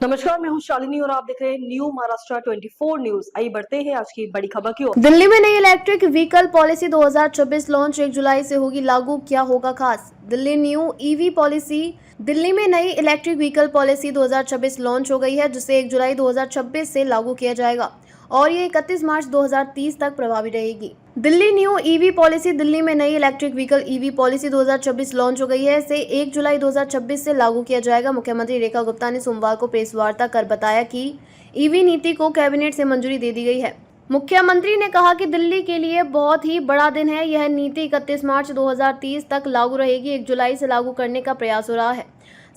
नमस्कार, मैं हूं शालिनी और आप देख रहे हैं न्यू महाराष्ट्र 24 न्यूज। आइए बढ़ते हैं आज की बड़ी खबर की ओर। दिल्ली में नई इलेक्ट्रिक व्हीकल पॉलिसी 2026 लॉन्च 1 जुलाई से होगी लागू, क्या होगा खास। Delhi new EV policy. Delhi में नई इलेक्ट्रिक व्हीकल पॉलिसी 2026 लॉन्च हो गई है, जिसे 1 जुलाई 2026 से लागू किया जाएगा और ये 31 मार्च 2030 तक प्रभावी रहेगी। Delhi new EV policy. Delhi में नई electric vehicle EV policy 2026 launch हो गई है। इसे 1 जुलाई 2026 से लागू किया जाएगा। मुख्यमंत्री रेखा गुप्ता ने सोमवार को प्रेस वार्ता कर बताया कि ईवी नीति को कैबिनेट से मंजूरी दे दी गई है। मुख्यमंत्री ने कहा कि दिल्ली के लिए बहुत ही बड़ा दिन है। यह नीति 31 मार्च 2030 तक लागू रहेगी। 1 जुलाई से लागू करने का प्रयास हो रहा है।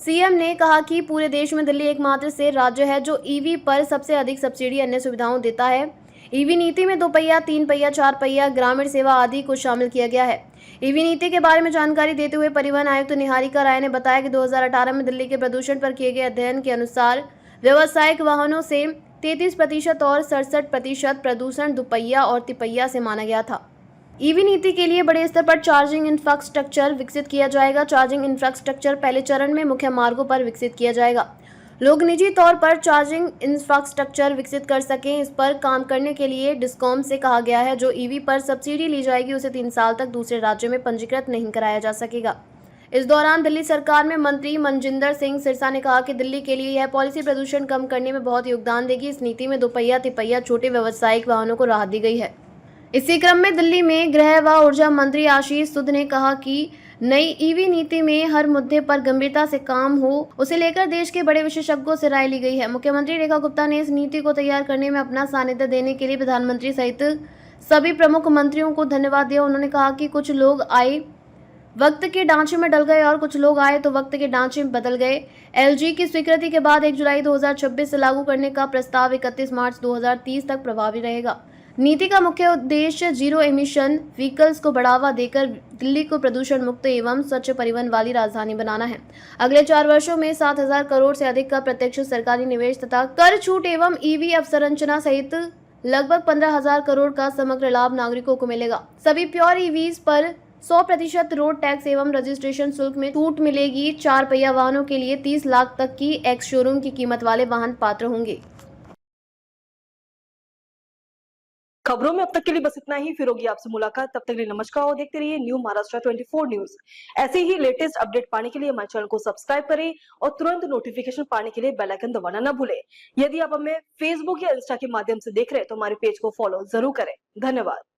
सीएम ने कहा कि पूरे देश में दिल्ली एकमात्र से राज्य है जो ईवी पर सबसे अधिक सब्सिडी अन्य सुविधाओं देता है। ईवी नीति में 2 पहिया, 3 पहिया, 4 पहिया, ग्रामीण सेवा आदि को शामिल किया गया है। ईवी नीति के बारे में जानकारी देते हुए परिवहन आयुक्त निहारिका राय ने बताया कि 2018 में दिल्ली के प्रदूषण पर किए गए अध्ययन के अनुसार व्यावसायिक वाहनों से 33% और 67% प्रदूषण दुपहिया और तिपहिया से माना गया था। ईवी नीति के लिए बड़े स्तर पर चार्जिंग इंफ्रास्ट्रक्चर विकसित किया जाएगा। चार्जिंग इंफ्रास्ट्रक्चर पहले चरण में मुख्य मार्गों पर विकसित किया जाएगा। लोग निजी तौर पर चार्जिंग इंफ्रास्ट्रक्चर विकसित कर सकें, इस पर काम करने के लिए डिस्कॉम से कहा गया है। जो ईवी पर सब्सिडी ली जाएगी उसे 3 साल तक दूसरे राज्यों में पंजीकृत नहीं कराया जा सकेगा। इस दौरान दिल्ली सरकार में मंत्री मनजिंदर सिंह सिरसा ने कहा कि दिल्ली के लिए यह पॉलिसी प्रदूषण कम करने में बहुत योगदान देगी। इस नीति में 2 पहिया, तिपहिया, छोटे व्यावसायिक वाहनों को राहत दी गई है। इसी क्रम में दिल्ली में गृह व ऊर्जा मंत्री आशीष सूद ने कहा कि नई ईवी नीति में हर मुद्दे पर गंभीरता से काम हो, उसे लेकर देश के बड़े विशेषज्ञों से राय ली गई है। मुख्यमंत्री रेखा गुप्ता ने इस नीति को तैयार करने में अपना सानिध्य देने के लिए प्रधानमंत्री सहित सभी प्रमुख मंत्रियों को धन्यवाद दिया। उन्होंने कहा कि कुछ लोग आए वक्त के ढांचे में डल गए और कुछ लोग आए तो वक्त के ढांचे में बदल गए। एलजी की स्वीकृति के बाद 1 जुलाई 2026 से लागू करने का प्रस्ताव 31 मार्च 2030 तक प्रभावी रहेगा। नीति का मुख्य उद्देश्य जीरो एमिशन व्हीकल्स को बढ़ावा देकर दिल्ली को प्रदूषण मुक्त एवं स्वच्छ परिवहन वाली राजधानी बनाना है। अगले 4 वर्षों में 7,000 करोड़ से अधिक का प्रत्यक्ष सरकारी निवेश तथा कर छूट एवं ईवी अवसंरचना सहित लगभग 15,000 करोड़ का समग्र लाभ नागरिकों को मिलेगा। सभी प्योर ईवीज पर 100% रोड टैक्स एवं रजिस्ट्रेशन शुल्क में छूट मिलेगी। 4 पहिया वाहनों के लिए 30 लाख तक की एक्स शोरूम की कीमत वाले वाहन पात्र होंगे। खबरों में अब तक के लिए बस इतना ही। फिर होगी आपसे मुलाकात, तब तक के लिए नमस्कार और देखते रहिए न्यू महाराष्ट्र 24 न्यूज। ऐसे ही लेटेस्ट अपडेट पाने के लिए हमारे चैनल को सब्सक्राइब करें और तुरंत नोटिफिकेशन पाने के लिए बेल आइकन दबाना न भूलें। यदि आप हमें फेसबुक या इंस्टा के माध्यम से देख रहे हैं तो हमारे पेज को फॉलो जरूर करें। धन्यवाद।